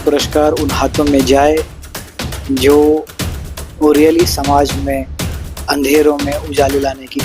पुरस्कार उन हाथों में जाए जो वो रियली समाज में अंधेरों में उजाले लाने की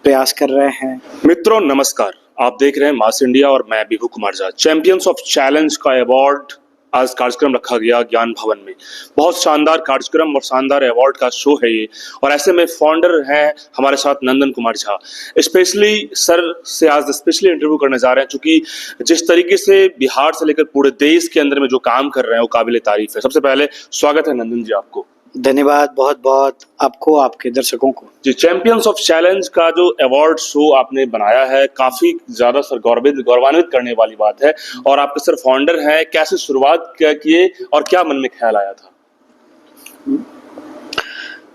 प्रयास कर रहे हैं। मित्रों नमस्कार, आप देख रहे हैं मास इंडिया और मैं Bihu Kumar Jha. Champions of challenge का अवार्ड आज कार्यक्रम रखा गया ज्ञान भवन में। बहुत शानदार कार्यक्रम और शानदार अवार्ड का शो है ये, और ऐसे में फाउंडर हैं हमारे साथ नंदन कुमार झा। स्पेशली सर से आज स्पेशली इंटरव्यू करने जा रहे हैं, क्योंकि जिस तरीके से बिहार से लेकर पूरे देश के अंदर में जो काम कर रहे हैं वो काबिल तारीफ है। सबसे पहले स्वागत है नंदन जी आपको। धन्यवाद बहुत बहुत आपको, आपके दर्शकों को। जी, चैंपियंस ऑफ चैलेंज का जो अवार्ड शो आपने बनाया है काफी ज्यादा सर गौरवान्वित करने वाली बात है, और आपके सर फाउंडर हैं। कैसे शुरुआत किए और क्या मन में ख्याल आया था?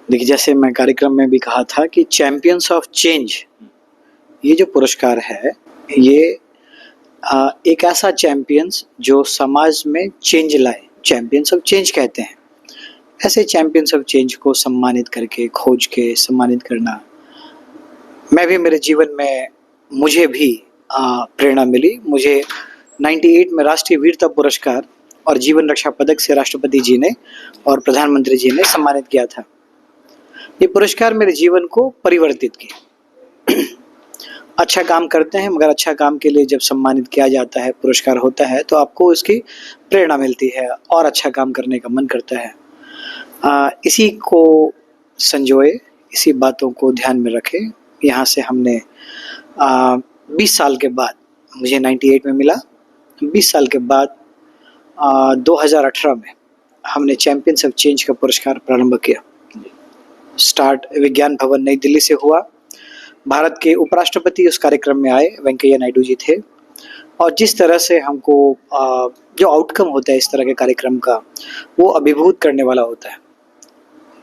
देखिए, जैसे मैं कार्यक्रम में भी कहा था कि चैंपियंस ऑफ चेंज ये जो पुरस्कार है, ये एक ऐसा चैंपियंस जो समाज में चेंज लाए, चैंपियंस ऑफ चेंज कहते हैं। ऐसे चैंपियंस ऑफ चेंज को सम्मानित करके, खोज के सम्मानित करना, मैं भी मेरे जीवन में मुझे भी प्रेरणा मिली। मुझे 98 में राष्ट्रीय वीरता पुरस्कार और जीवन रक्षा पदक से राष्ट्रपति जी ने और प्रधानमंत्री जी ने सम्मानित किया था। ये पुरस्कार मेरे जीवन को परिवर्तित किया। अच्छा काम करते हैं, मगर अच्छा काम के लिए जब सम्मानित किया जाता है, पुरस्कार होता है, तो आपको उसकी प्रेरणा मिलती है और अच्छा काम करने का मन करता है। इसी को संजोए, इसी बातों को ध्यान में रखे, यहाँ से हमने 20 साल के बाद, मुझे 98 में मिला, 20 साल के बाद 2018 में हमने चैंपियंस ऑफ चेंज का पुरस्कार प्रारंभ किया। स्टार्ट विज्ञान भवन नई दिल्ली से हुआ। भारत के उपराष्ट्रपति उस कार्यक्रम में आए, वेंकैया नायडू जी थे, और जिस तरह से हमको जो आउटकम होता है इस तरह के कार्यक्रम का, वो अभिभूत करने वाला होता है।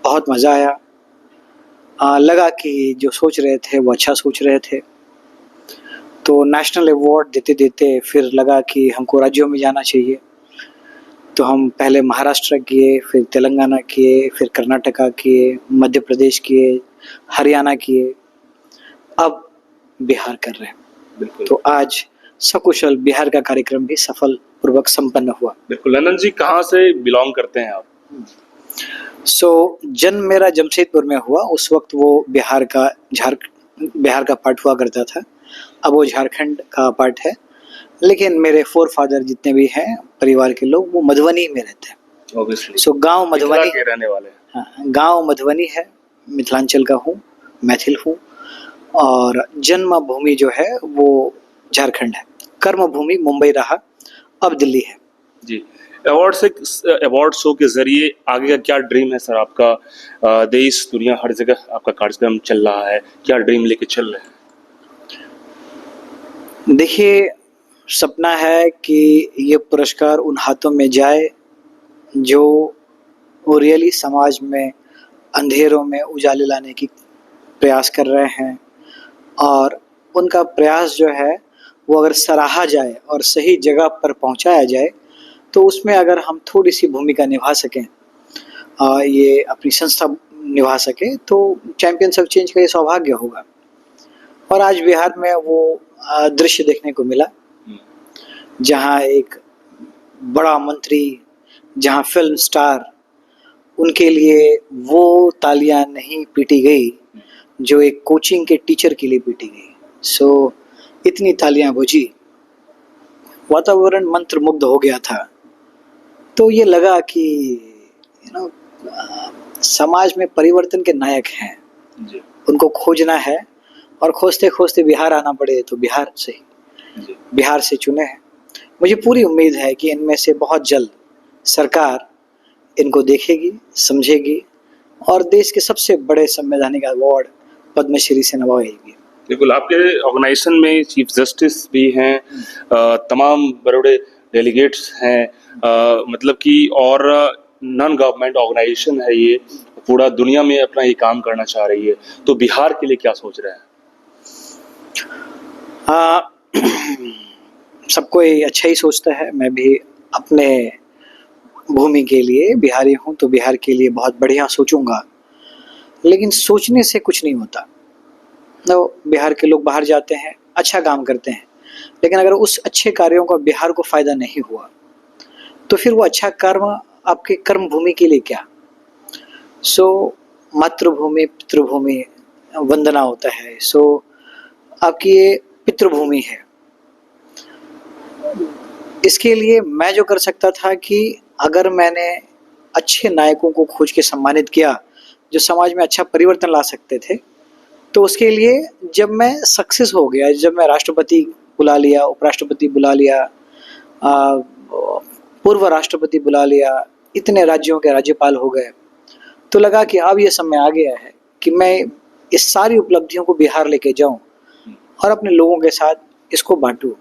बहुत मज़ा आया। लगा कि जो सोच रहे थे वो अच्छा सोच रहे थे। तो नेशनल अवार्ड देते देते फिर लगा कि हमको राज्यों में जाना चाहिए। तो हम पहले महाराष्ट्र किए, फिर तेलंगाना किए, फिर कर्नाटका किए, मध्य प्रदेश किए, हरियाणा किए, अब बिहार कर रहे हैं। बिल्कुल। तो आज सकुशल बिहार का कार्यक्रम भी सफल पूर्वक संपन्न हुआ। बिल्कुल। नंदन जी, कहाँ से बिलोंग करते हैं आप? जन्म मेरा जमशेदपुर में हुआ। उस वक्त वो बिहार का पार्ट हुआ करता था। अब वो झारखंड का पार्ट है। लेकिन मेरे फोर फादर जितने भी हैं परिवार के लोग, वो मधुबनी में रहते हैं। ऑब्वियसली। गांव मधुबनी के रहने वाले हैं। हाँ, गांव मधुबनी है, मिथिलांचल का हूँ, मैथिल हूँ, और जन्म भूमि जो है वो झारखंड है। कर्म भूमि मुंबई रहा, अब दिल्ली है। जी। अवार्ड शो के जरिए आगे का क्या ड्रीम है सर आपका? देश दुनिया हर जगह आपका कार्यक्रम चल रहा है, क्या ड्रीम लेके चल रहे हैं? देखिए, सपना है कि ये पुरस्कार उन हाथों में जाए जो वो रियली समाज में अंधेरों में उजाले लाने की प्रयास कर रहे हैं, और उनका प्रयास जो है वो अगर सराहा जाए और सही जगह पर पहुंचाया जाए, तो उसमें अगर हम थोड़ी सी भूमिका निभा सकें, ये अपनी संस्था निभा सके, तो चैंपियंस ऑफ चेंज का ये सौभाग्य होगा। और आज बिहार में वो दृश्य देखने को मिला, जहां एक बड़ा मंत्री, जहां फिल्म स्टार, उनके लिए वो तालियां नहीं पीटी गई जो एक कोचिंग के टीचर के लिए पीटी गई। इतनी तालियां बजी, वातावरण मंत्र मुग्ध हो गया था। तो ये लगा कि समाज में परिवर्तन के नायक हैं, उनको खोजना है, और खोजते खोजते बिहार आना पड़े तो बिहार से चुने हैं। मुझे पूरी उम्मीद है कि इनमें से बहुत जल्द सरकार इनको देखेगी, समझेगी, और देश के सबसे बड़े संवैधानिक अवार्ड पद्मश्री से नवाजेगी। बिल्कुल। आपके ऑर्गेनाइजेशन में चीफ जस्टिस भी हैं, तमाम बड़े डेलीगेट्स हैं, मतलब कि, और नॉन गवर्नमेंट ऑर्गेनाइजेशन है ये, पूरा दुनिया में अपना ये काम करना चाह रही है। तो बिहार के लिए क्या सोच रहे हैं? सब कोई अच्छा ही सोचता है। मैं भी अपने भूमि के लिए बिहारी हूँ, तो बिहार के लिए बहुत बढ़िया सोचूंगा। लेकिन सोचने से कुछ नहीं होता। तो बिहार के लोग बाहर जाते हैं, अच्छा काम करते हैं, लेकिन अगर उस अच्छे कार्यों का बिहार को फायदा नहीं हुआ, तो फिर वो अच्छा कर्म आपके कर्म भूमि के लिए क्या। सो मातृभूमि पितृभूमि वंदना होता है, सो आपकी ये पितृभूमि है। इसके लिए मैं जो कर सकता था कि अगर मैंने अच्छे नायकों को खोज के सम्मानित किया जो समाज में अच्छा परिवर्तन ला सकते थे, तो उसके लिए जब मैं सक्सेस हो गया, जब मैं राष्ट्रपति बुला लिया, उपराष्ट्रपति बुला लिया, पूर्व राष्ट्रपति बुला लिया, इतने राज्यों के राज्यपाल हो गए, तो लगा कि अब ये समय आ गया है कि मैं इस सारी उपलब्धियों को बिहार लेके जाऊं और अपने लोगों के साथ इसको बांटूं।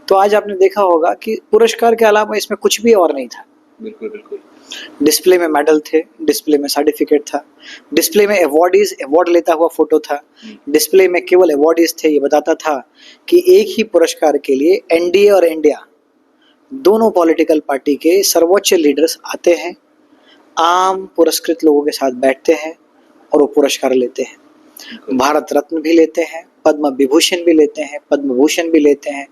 तो आज आपने देखा होगा कि पुरस्कार के अलावा इसमें कुछ भी और नहीं था। बिल्कुल बिल्कुल। डिस्प्ले में मेडल थे, डिस्प्ले में सर्टिफिकेट था, डिस्प्ले में अवार्ड लेता हुआ फोटो था, डिस्प्ले में केवल अवार्डीज थे। ये बताता था कि एक ही पुरस्कार के लिए एनडीए और इंडिया दोनों पॉलिटिकल पार्टी के सर्वोच्च लीडर्स आते हैं, आम पुरस्कृत लोगों के साथ बैठते हैं और वो पुरस्कार लेते हैं। भारत रत्न भी लेते हैं, पद्म विभूषण भी लेते हैं, पद्म भूषण भी लेते हैं।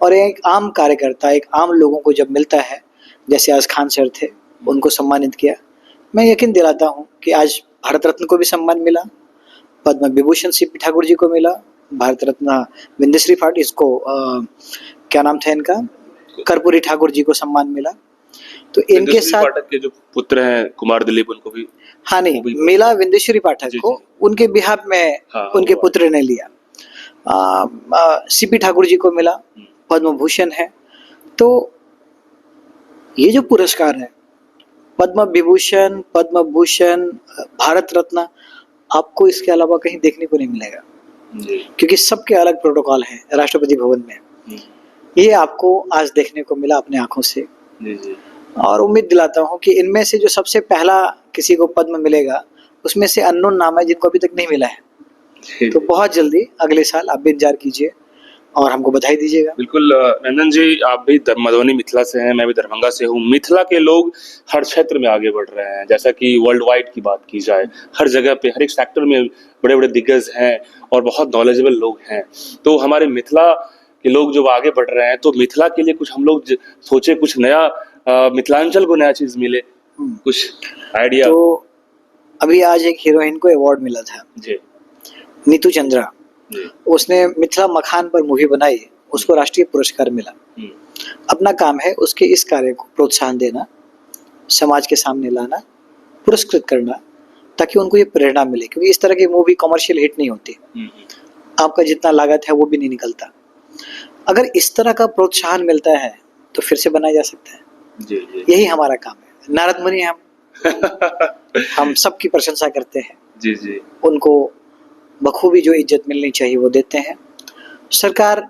और एक आम कार्यकर्ता, एक आम लोगों को जब मिलता है, जैसे आज खान सर थे, उनको सम्मानित किया, मैं यकीन दिलाता हूँ कि आज भारत रत्न को भी सम्मान मिला, पद्म विभूषण सीपी ठाकुर जी को मिला, भारत रत्न विंध्यश्री पाटिल, इसको क्या नाम था इनका, कर्पूरी ठाकुर जी को सम्मान मिला। तो इनके साथ पाठक के जो पुत्र हैं कुमार दिलीप, उनको भी हाँ नहीं मिला, विंध्यश्री पाठक को उनके बिहार में उनके पुत्र ने लिया, सीपी ठाकुर जी को मिला, पद्म भूषण है। तो ये जो पुरस्कार है, पद्म विभूषण, पद्म भूषण, भारत रत्न, आपको इसके अलावा कहीं देखने को नहीं मिलेगा, क्योंकि सबके अलग प्रोटोकॉल हैं राष्ट्रपति भवन में। ये आपको आज देखने को मिला अपने आंखों से। और उम्मीद दिलाता हूँ कि इनमें से जो सबसे पहला किसी को पद्म मिलेगा, उसमें से अननोन नाम है जिनको अभी तक नहीं मिला है। तो बहुत जल्दी अगले साल आप भी इंतजार कीजिए और हमको बधाई दीजिएगा। बिल्कुल नंदन जी, आप भी मधुबनी मिथिला से हैं, मैं भी दरभंगा से हूँ। मिथिला के लोग हर क्षेत्र में आगे बढ़ रहे हैं, जैसा कि वर्ल्ड वाइड की बात की जाए, हर जगह पे हर एक सेक्टर में बड़े बड़े दिग्गज हैं और बहुत नॉलेजेबल लोग हैं। तो हमारे मिथिला के लोग जो आगे बढ़ रहे हैं, तो मिथिला के लिए कुछ हम लोग सोचे, कुछ नया मिथिलांचल को नया चीज मिले, कुछ आइडिया। तो अभी आज एक हीरोइन को अवार्ड मिला था जी, नीतू चंद्रा, उसने मिथिला मखान पर मूवी बनाई, उसको राष्ट्रीय पुरस्कार मिला। अपना काम है उसके इस कार्य को प्रोत्साहन देना, समाज के सामने लाना, पुरस्कृत करना, ताकि उनको ये प्रेरणा मिले, क्योंकि इस तरह की मूवी कमर्शियल हिट नहीं होती, आपका जितना लागत है वो भी नहीं निकलता। अगर इस तरह का प्रोत्साहन मिलता है तो फिर से बनाया जा सकता है। जी। यही हमारा काम है। नारद मुनि हम सबकी प्रशंसा करते हैं। जी। उनको बखूबी जो इज्जत मिलनी चाहिए वो देते हैं। सरकार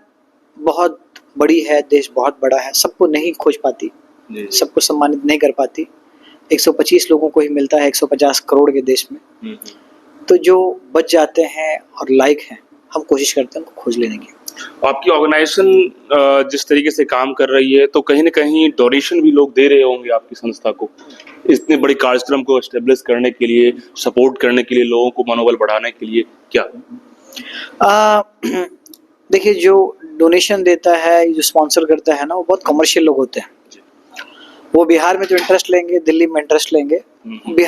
बहुत बड़ी है, देश बहुत बड़ा है, सबको नहीं खोज पाती, सबको सम्मानित नहीं कर पाती। 125 लोगों को ही मिलता है 150 करोड़ के देश में। तो जो बच जाते हैं और लायक हैं, हम कोशिश करते हैं उनको खोज लेने की। आपकी ऑर्गेनाइजेशन जिस तरीके से काम कर रही है, तो कहीं ना कहीं डोनेशन भी लोग दे रहे होंगे आपकी संस्था को, इतने बड़े कार्यक्रम को एस्टेब्लिश करने के लिए, सपोर्ट करने के लिए, लोगों को मनोबल बढ़ाने के लिए, क्या? देखिए, जो डोनेशन देता है, जो स्पॉन्सर करता है ना, वो बहुत कमर्शियल लोग होते हैं। वो बिहार में तो इंटरेस्ट लेंगे, दिल्ली में इंटरेस्ट लेंगे, मुंबई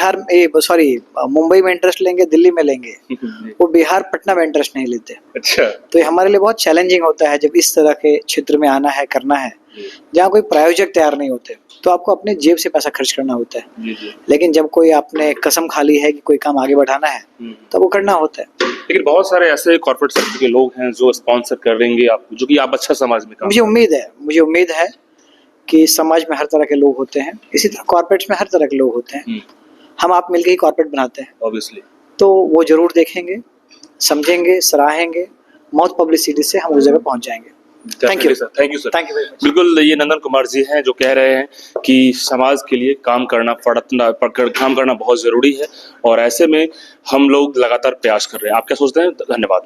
में इंटरेस्ट लेंगे, दिल्ली में लेंगे, वो बिहार पटना में इंटरेस्ट नहीं लेते। अच्छा। तो ये हमारे लिए बहुत चैलेंजिंग होता है जब इस तरह के क्षेत्र में आना है, करना है, जहाँ कोई प्रायोजक तैयार नहीं होते, तो आपको अपने जेब से पैसा खर्च करना होता है। लेकिन जब कोई आपने कसम खा ली है कि कोई काम आगे बढ़ाना है, तो वो करना होता है। लेकिन बहुत सारे ऐसे कॉर्पोरेट सेक्टर के लोग हैं जो स्पॉन्सर करेंगे आपको, जो कि आप अच्छा समाज में काम। मुझे उम्मीद है कि समाज में हर तरह के लोग होते हैं, इसी तरह कॉर्पोरेट्स में हर तरह के लोग होते हैं। हम आप मिलकर ही कॉर्पोरेट बनाते हैं, ऑब्वियसली। तो वो जरूर देखेंगे, समझेंगे, सराहेंगे, बहुत पब्लिसिटी से हम उस जगह पहुंच जाएंगे। Thank you sir. बिल्कुल, ये नंदन कुमार जी हैं जो कह रहे हैं कि समाज के लिए काम करना बहुत जरूरी है, और ऐसे में हम लोग लगातार प्रयास कर रहे हैं। आप क्या सोचते हैं? धन्यवाद।